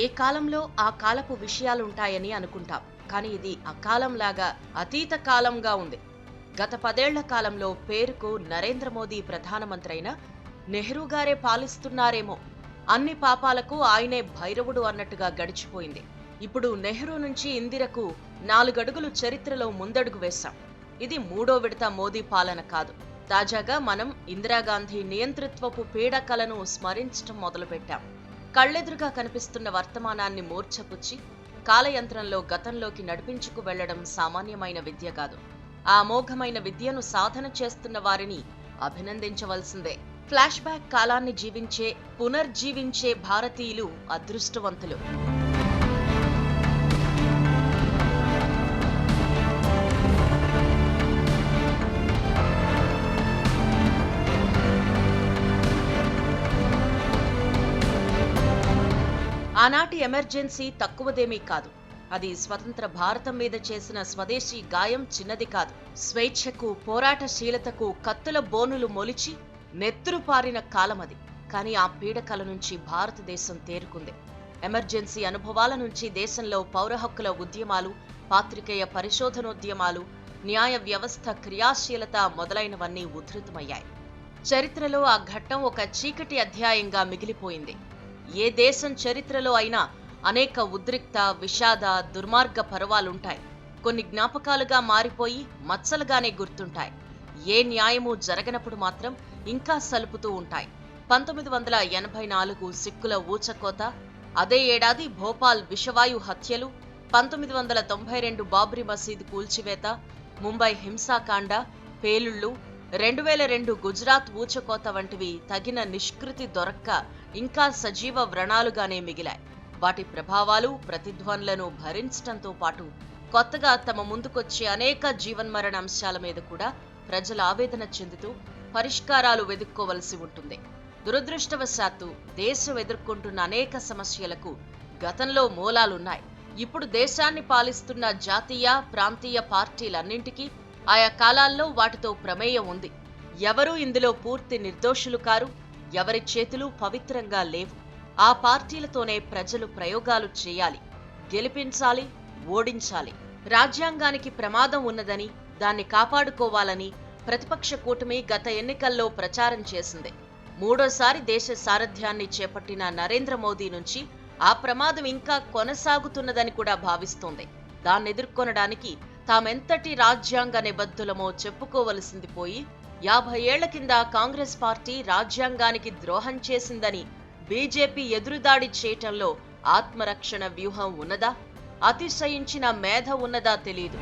ఏ కాలంలో ఆ కాలపు విషయాలుంటాయని అనుకుంటాం. కానీ ఇది అకాలంలాగా అతీత కాలంగా ఉంది. గత 10 ఏళ్ల కాలంలో పేరుకు నరేంద్ర మోదీ ప్రధానమంత్రి అయినా నెహ్రూ గారే పాలిస్తున్నారేమో. అన్ని పాపాలకు ఆయనే భైరవుడు అన్నట్టుగా గడిచిపోయింది. ఇప్పుడు నెహ్రూ నుంచి ఇందిరకు 4 అడుగులు చరిత్రలో ముందడుగు వేశాం. ఇది 3వ విడత మోదీ పాలన కాదు. తాజాగా మనం ఇందిరాగాంధీ నియంతృత్వపు పీడకలను స్మరించటం మొదలుపెట్టాం. కళ్ళెదురుగా కనిపిస్తున్న వర్తమానాన్ని మూర్ఛపుచ్చి కాలయంత్రంలో గతంలోకి నడిపించుకు వెళ్లడం సామాన్యమైన విద్య కాదు. ఆ అమోఘమైన విద్యను సాధన చేస్తున్న వారిని అభినందించవలసిందే. ఫ్లాష్ బ్యాక్ కాలాన్ని జీవించే, పునర్జీవించే భారతీయులు అదృష్టవంతులు. ఆనాటి ఎమర్జెన్సీ తక్కువదేమీ కాదు. అది స్వతంత్ర భారతం మీద చేసిన స్వదేశీ గాయం చిన్నది కాదు. స్వేచ్ఛకు, పోరాటశీలతకు కత్తుల బోనులు మొలిచి నెత్తురు పారిన కాలమది. కానీ ఆ పీడకల నుంచి భారతదేశం తేరుకుంది. ఎమర్జెన్సీ అనుభవాల నుంచి దేశంలో పౌర హక్కుల ఉద్యమాలు, పాత్రికేయ పరిశోధనోద్యమాలు, న్యాయ వ్యవస్థ క్రియాశీలత మొదలైనవన్నీ ఉధృతమయ్యాయి. చరిత్రలో ఆ ఘట్టం ఒక చీకటి అధ్యాయంగా మిగిలిపోయింది. ఏ దేశం చరిత్రలో అయినా అనేక ఉద్రిక్త, విషాద, దుర్మార్గ పర్వాలుంటాయి. కొన్ని జ్ఞాపకాలుగా మారిపోయి మచ్చలుగానే గుర్తుంటాయి. ఏ న్యాయమూ జరగనప్పుడు మాత్రం ఇంకా సలుపుతూ ఉంటాయి. 1984 సిక్కుల ఊచకోత, అదే ఏడాది భోపాల్ విషవాయు హత్యలు, 1992 బాబ్రీ మసీదు కూల్చివేత, ముంబై హింసాకాండ, పేలుళ్లు, 2002 గుజరాత్ ఊచకోత వంటివి తగిన నిష్కృతి దొరక్క ఇంకా సజీవ వ్రణాలుగానే మిగిలాయి. వాటి ప్రభావాలు, ప్రతిధ్వనులను భరించటంతో పాటు కొత్తగా తమ ముందుకొచ్చే అనేక జీవన్మరణ అంశాల మీద కూడా ప్రజల ఆవేదన చెందుతూ పరిష్కారాలు వెదుక్కోవలసి ఉంటుంది. దురదృష్టవశాత్తు దేశం ఎదుర్కొంటున్న అనేక సమస్యలకు గతంలో మూలాలున్నాయి. ఇప్పుడు దేశాన్ని పాలిస్తున్న జాతీయ, ప్రాంతీయ పార్టీలన్నింటికీ ఆయా కాలాల్లో వాటితో ప్రమేయం ఉంది. ఎవరూ ఇందులో పూర్తి నిర్దోషులు కారు. ఎవరి చేతులు పవిత్రంగా లేవు. ఆ పార్టీలతోనే ప్రజలు ప్రయోగాలు చేయాలి, గెలిపించాలి, ఓడించాలి. రాజ్యాంగానికి ప్రమాదం ఉన్నదని, దాన్ని కాపాడుకోవాలని ప్రతిపక్ష కూటమి గత ఎన్నికల్లో ప్రచారం చేసింది. మూడోసారి దేశ సారథ్యాన్ని చేపట్టిన నరేంద్ర మోదీ నుంచి ఆ ప్రమాదం ఇంకా కొనసాగుతున్నదని కూడా భావిస్తోంది. దాన్నెదుర్కొనడానికి తామెంతటి రాజ్యాంగ నిబద్ధులమో చెప్పుకోవలసింది పోయి 50 ఏళ్ల కింద కాంగ్రెస్ పార్టీ రాజ్యాంగానికి ద్రోహం చేసిందని బీజేపీ ఎదురుదాడి చేయటంలో ఆత్మరక్షణ వ్యూహం ఉన్నదా, అతిశయించిన మేధ ఉన్నదా తెలీదు.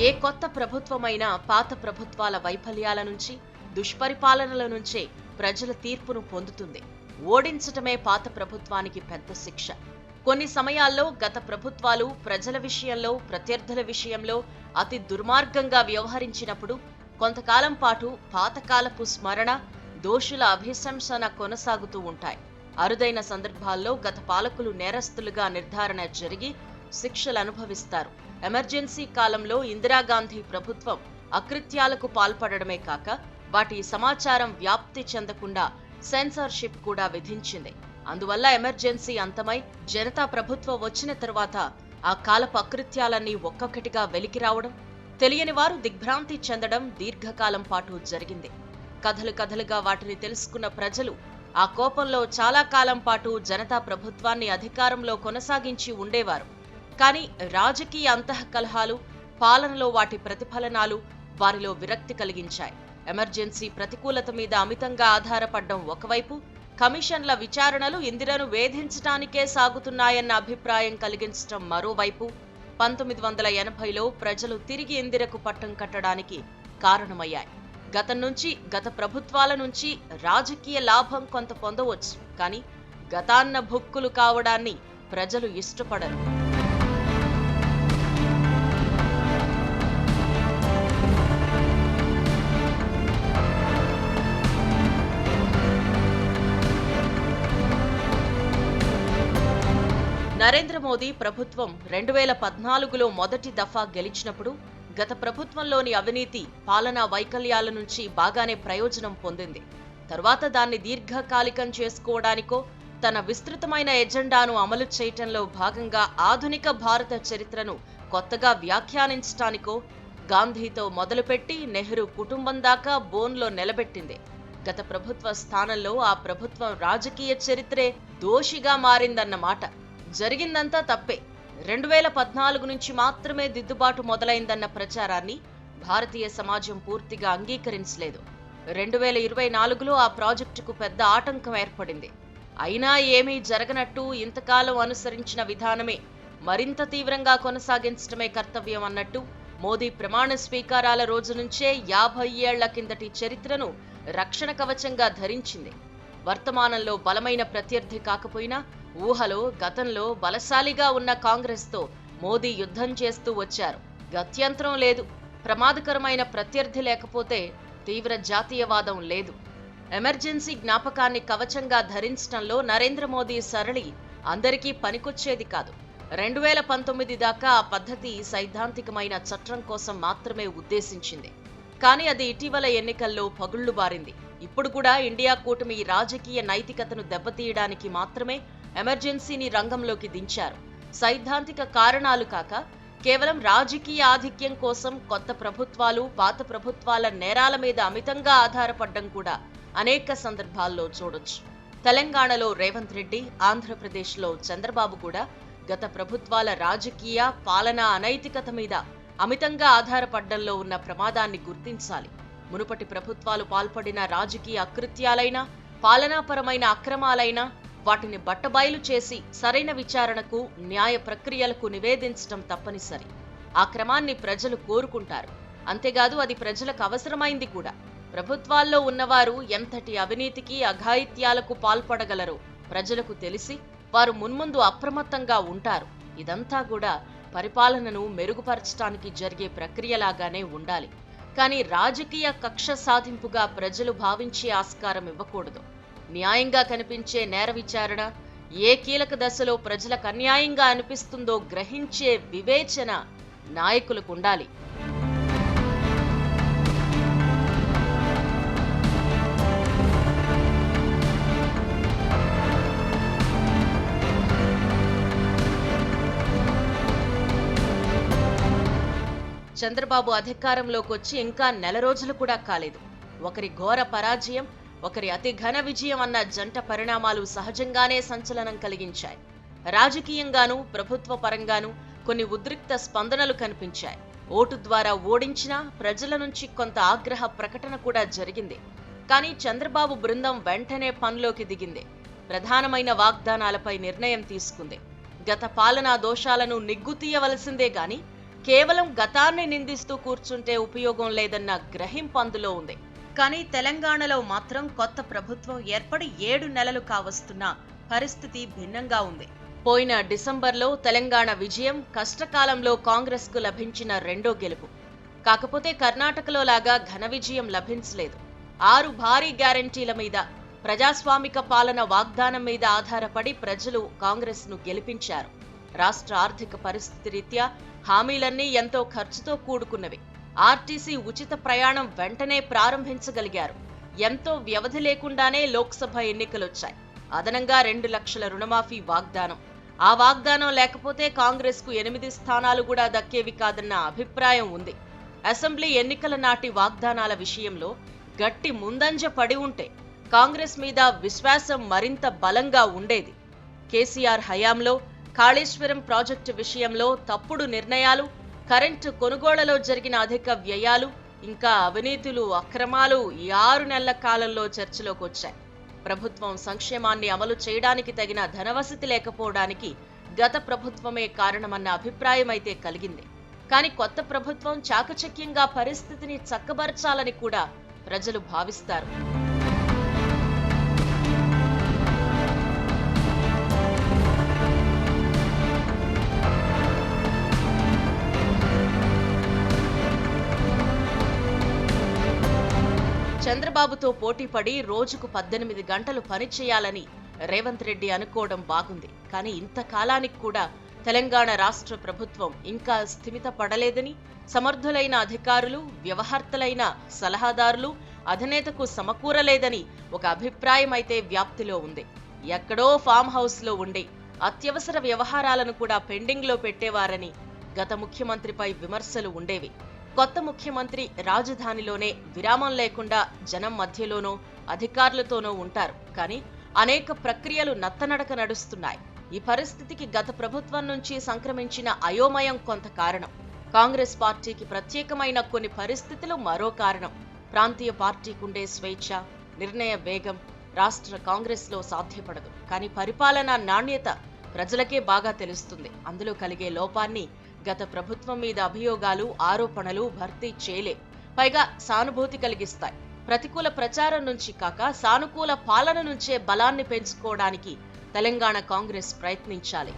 ఏ కొత్త ప్రభుత్వమైనా పాత ప్రభుత్వాల వైఫల్యాల నుంచి, దుష్పరిపాలనల నుంచే ప్రజల తీర్పును పొందుతుంది. ఓడించటమే పాత ప్రభుత్వానికి పెద్ద శిక్ష. కొన్ని సమయాల్లో గత ప్రభుత్వాలు ప్రజల విషయంలో, ప్రత్యర్థుల విషయంలో అతి దుర్మార్గంగా వ్యవహరించినప్పుడు కొంతకాలం పాటు పాతకాలపు స్మరణ, దోషుల అభిశంసన కొనసాగుతూ ఉంటాయి. అరుదైన సందర్భాల్లో గత పాలకులు నేరస్తులుగా నిర్ధారణ జరిగి శిక్షలు అనుభవిస్తారు. ఎమర్జెన్సీ కాలంలో ఇందిరాగాంధీ ప్రభుత్వం అకృత్యాలకు పాల్పడమే కాక వాటి సమాచారం వ్యాప్తి చెందకుండా సెన్సార్షిప్ కూడా విధించింది. అందువల్ల ఎమర్జెన్సీ అంతమై జనతా ప్రభుత్వం వచ్చిన తరువాత ఆ కాలపు అకృత్యాలన్నీ ఒక్కొక్కటిగా వెలికి రావడం, తెలియని వారు దిగ్భ్రాంతి చెందడం దీర్ఘకాలం పాటు జరిగింది. కథలు కథలుగా వాటిని తెలుసుకున్న ప్రజలు ఆ కోపంలో చాలా కాలం పాటు జనతా ప్రభుత్వాన్ని అధికారంలో కొనసాగించి ఉండేవారు. కానీ రాజకీయ అంతఃకలహాలు, పాలనలో వాటి ప్రతిఫలనాలు వారిలో విరక్తి కలిగించాయి. ఎమర్జెన్సీ ప్రతికూలత మీద అమితంగా ఆధారపడ్డం ఒకవైపు, కమిషన్ల విచారణలు ఇందిరను వేధించటానికే సాగుతున్నాయన్న అభిప్రాయం కలిగించటం మరోవైపు 1980లో ప్రజలు తిరిగి ఇందిరకు పట్టం కట్టడానికి కారణమయ్యాయి. గతం నుంచి, గత ప్రభుత్వాల నుంచి రాజకీయ లాభం కొంత పొందవచ్చు. కానీ గతాన్న భుక్కులు కావడాన్ని ప్రజలు ఇష్టపడరు. నరేంద్ర మోదీ ప్రభుత్వం 2014లో మొదటి దఫా గెలిచినప్పుడు గత ప్రభుత్వంలోని అవినీతి పాలనా వైకల్యాల నుంచి బాగానే ప్రయోజనం పొందింది. తరువాత దాన్ని దీర్ఘకాలికం చేసుకోవడానికో తన విస్తృతమైన ఎజెండాను అమలు చేయటంలో భాగంగా ఆధునిక భారత చరిత్రను కొత్తగా వ్యాఖ్యానించటానికో గాంధీతో మొదలుపెట్టి నెహ్రూ కుటుంబం దాకా బోన్లో నిలబెట్టింది. గత ప్రభుత్వ స్థానంలో ఆ ప్రభుత్వం రాజకీయ చరిత్రే దోషిగా మారిందన్నమాట. జరిగిందంతా తప్పే. 2014 నుంచి మాత్రమే దిద్దుబాటు మొదలైందన్న ప్రచారాన్ని భారతీయ సమాజం పూర్తిగా అంగీకరించలేదు. 2024లో ఆ ప్రాజెక్టుకు పెద్ద ఆటంకం ఏర్పడింది. అయినా ఏమీ జరగనట్టు ఇంతకాలం అనుసరించిన విధానమే మరింత తీవ్రంగా కొనసాగించడమే కర్తవ్యం అన్నట్టు మోదీ ప్రమాణ స్వీకారాల రోజు నుంచే 50 ఏళ్ల కిందటి చరిత్రను రక్షణ కవచంగా ధరించింది. వర్తమానంలో బలమైన ప్రత్యర్థి కాకపోయినా ఊహలో గతంలో బలశాలిగా ఉన్న కాంగ్రెస్తో మోదీ యుద్ధం చేస్తూ వచ్చారు. గత్యంతరం లేదు. ప్రమాదకరమైన ప్రత్యర్థి లేకపోతే తీవ్ర జాతీయవాదం లేదు. ఎమర్జెన్సీ జ్ఞాపకాన్ని కవచంగా ధరించడంలో నరేంద్ర మోదీ సరళి అందరికీ పనికొచ్చేది కాదు. 2019 దాకా ఆ పద్ధతి సైద్ధాంతికమైన చట్టం కోసం మాత్రమే ఉద్దేశించింది. కానీ అది ఇటీవల ఎన్నికల్లో పగుళ్లు బారింది. ఇప్పుడు కూడా ఇండియా కూటమి రాజకీయ నైతికతను దెబ్బతీయడానికి మాత్రమే ఎమర్జెన్సీని రంగంలోకి దించారు. సైద్ధాంతిక కారణాలు కాక కేవలం రాజకీయ ఆధిక్యం కోసం కొత్త ప్రభుత్వాలు పాత ప్రభుత్వాల నేరాల మీద అమితంగా ఆధారపడడం కూడా అనేక సందర్భాల్లో చూడొచ్చు. తెలంగాణలో రేవంత్ రెడ్డి, ఆంధ్రప్రదేశ్లో చంద్రబాబు కూడా గత ప్రభుత్వాల రాజకీయ పాలనా అనైతికత మీద అమితంగా ఆధారపడ్డంలో ఉన్న ప్రమాదాన్ని గుర్తించాలి. మునుపటి ప్రభుత్వాలు పాల్పడిన రాజకీయ అకృత్యాలైనా పాలనాపరమైన అక్రమాలైనా వాటిని బట్టబయలు చేసి సరైన విచారణకు న్యాయ ప్రక్రియలకు నివేదించడం తప్పనిసరి. ఆ క్రమాన్ని ప్రజలు కోరుకుంటారు. అంతేకాదు అది ప్రజలకు అవసరమైంది కూడా. ప్రభుత్వాల్లో ఉన్నవారు ఎంతటి అవినీతికి అఘాయిత్యాలకు పాల్పడగలరో ప్రజలకు తెలిసి వారు మున్ముందు అప్రమత్తంగా ఉంటారు. ఇదంతా కూడా పరిపాలనను మెరుగుపరచడానికి జరిగే ప్రక్రియలాగానే ఉండాలి. కానీ రాజకీయ కక్ష సాధింపుగా ప్రజలు భావించే ఆస్కారం ఇవ్వకూడదు. న్యాయంగా కనిపించే నేర విచారణ ఏ కీలక దశలో ప్రజలకు అన్యాయంగా అనిపిస్తుందో గ్రహించే వివేచన నాయకులకు ఉండాలి. చంద్రబాబు అధికారంలోకి వచ్చి ఇంకా నెల రోజులు కూడా కాలేదు. ఒకరి ఘోర పరాజయం, ఒకరి అతి ఘన విజయం అన్న జంట పరిణామాలు సహజంగానే సంచలనం కలిగించాయి. రాజకీయంగానూ ప్రభుత్వ పరంగానూ కొన్ని ఉద్రిక్త స్పందనలు కనిపించాయి. ఓటు ద్వారా ఓడించినా ప్రజల నుంచి కొంత ఆగ్రహ ప్రకటన కూడా జరిగింది. కానీ చంద్రబాబు బృందం వెంటనే పనిలోకి దిగింది. ప్రధానమైన వాగ్దానాలపై నిర్ణయం తీసుకుంది. గత పాలనా దోషాలను నిగ్గుతీయవలసిందే గాని కేవలం గతాన్ని నిందిస్తూ కూర్చుంటే ఉపయోగం లేదన్న గ్రహింపు అందులో ఉంది. కానీ తెలంగాణలో మాత్రం కొత్త ప్రభుత్వం ఏర్పడి 7 నెలలు కావస్తున్నా పరిస్థితి భిన్నంగా ఉంది. పోయిన డిసెంబర్లో తెలంగాణ విజయం కష్టకాలంలో కాంగ్రెస్ కు లభించిన రెండో గెలుపు. కాకపోతే కర్ణాటకలో లాగా ఘన విజయం లభించలేదు. 6 భారీ గ్యారంటీల మీద, ప్రజాస్వామిక పాలన వాగ్దానం మీద ఆధారపడి ప్రజలు కాంగ్రెస్ ను గెలిపించారు. రాష్ట్ర ఆర్థిక పరిస్థితి రీత్యా హామీలన్నీ ఎంతో ఖర్చుతో కూడుకున్నవి. ఆర్టీసీ ఉచిత ప్రయాణం వెంటనే ప్రారంభించగలిగారు. ఎంతో వ్యవధి లేకుండానే లోక్సభ ఎన్నికలొచ్చాయి. అదనంగా 2 లక్షల రుణమాఫీ వాగ్దానం. ఆ వాగ్దానం లేకపోతే కాంగ్రెస్ కు 8 స్థానాలు కూడా దక్కేవి కాదన్న అభిప్రాయం ఉంది. అసెంబ్లీ ఎన్నికల నాటి వాగ్దానాల విషయంలో గట్టి ముందంజ పడి ఉంటే కాంగ్రెస్ మీద విశ్వాసం మరింత బలంగా ఉండేది. కేసీఆర్ హయాంలో కాళేశ్వరం ప్రాజెక్టు విషయంలో తప్పుడు నిర్ణయాలు, కరెంటు కొనుగోళ్లలో జరిగిన అధిక వ్యయాలు, ఇంకా అవినీతులు, అక్రమాలు ఈ 6 నెలల కాలంలో చర్చలోకి వచ్చాయి. ప్రభుత్వం సంక్షేమాన్ని అమలు చేయడానికి తగిన ధనవసతి లేకపోవడానికి గత ప్రభుత్వమే కారణమన్న అభిప్రాయం అయితే కలిగింది. కానీ కొత్త ప్రభుత్వం చాకచక్యంగా పరిస్థితిని చక్కబరచాలని కూడా ప్రజలు భావిస్తారు. చంద్రబాబుతో పోటీపడి రోజుకు 18 గంటలు పనిచేయాలని రేవంత్ రెడ్డి అనుకోవడం బాగుంది. కానీ ఇంతకాలానికి కూడా తెలంగాణ రాష్ట్ర ప్రభుత్వం ఇంకా స్థిమిత పడలేదని, సమర్థులైన అధికారులు, వ్యవహర్తలైన సలహాదారులు అధినేతకు సమకూరలేదని ఒక అభిప్రాయం అయితే వ్యాప్తిలో ఉంది. ఎక్కడో ఫామ్ హౌస్ లో ఉండి అత్యవసర వ్యవహారాలను కూడా పెండింగ్ లో పెట్టేవారని గత ముఖ్యమంత్రిపై విమర్శలు ఉండేవి. కొత్త ముఖ్యమంత్రి రాజధానిలోనే విరామం లేకుండా జనం మధ్యలోనో అధికారులతోనో ఉంటారు. కానీ అనేక ప్రక్రియలు నత్తనడక నడుస్తున్నాయి. ఈ పరిస్థితికి గత ప్రభుత్వం నుంచి సంక్రమించిన అయోమయం కొంత కారణం. కాంగ్రెస్ పార్టీకి ప్రత్యేకమైన కొన్ని పరిస్థితులు మరో కారణం. ప్రాంతీయ పార్టీకుండే స్వేచ్ఛ, నిర్ణయ వేగం రాష్ట్ర కాంగ్రెస్ లో సాధ్యపడదు. కానీ పరిపాలనా నాణ్యత ప్రజలకే బాగా తెలుస్తుంది. అందులో కలిగే లోపాన్ని గత ప్రభుత్వం మీద అభియోగాలు, ఆరోపణలు భర్తీ చేయలే. పైగా సానుభూతి కలిగిస్తాయి. ప్రతికూల ప్రచారం నుంచి కాక సానుకూల పాలన నుంచే బలాన్ని పెంచుకోవడానికి తెలంగాణ కాంగ్రెస్ ప్రయత్నించాలి.